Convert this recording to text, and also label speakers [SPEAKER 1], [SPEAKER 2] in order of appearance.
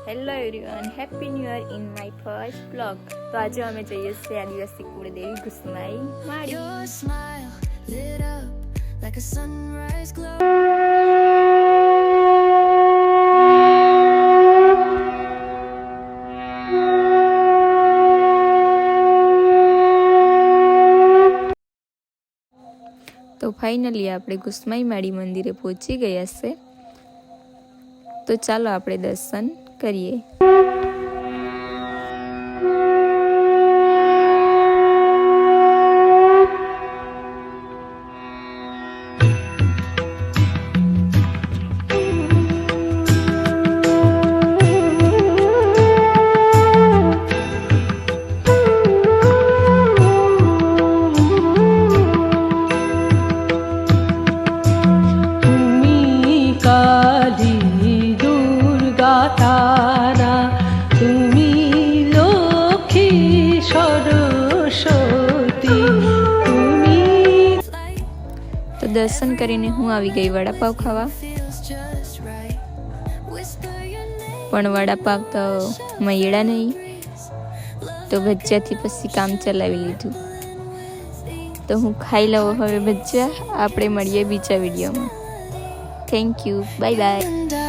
[SPEAKER 1] Hello everyone, happy new year in my first blog. તો આજે અમે જઈએ છીએ આદિવાસી કુળદેવી ગુસમાઈ માડી.
[SPEAKER 2] Your smile lit up like a sunrise glow.
[SPEAKER 1] તો ફાઇનલી આપણે ગુસમાઈ માડી મંદિરે પહોંચી ગયા છે. તો ચાલો આપણે દર્શન કરીએ. તો દર્શન કરીને હું આવી ગઈ વડાપાવ ખાવા. પણ વડાપાવ તો મળ્યા નહીં, તો ભજીયાથી પછી કામ ચલાવી લીધું. તો હું ખાઈ લઉં હવે ભજીયા. આપણે મળીએ બીજા વિડીયોમાં. Thank you, bye bye.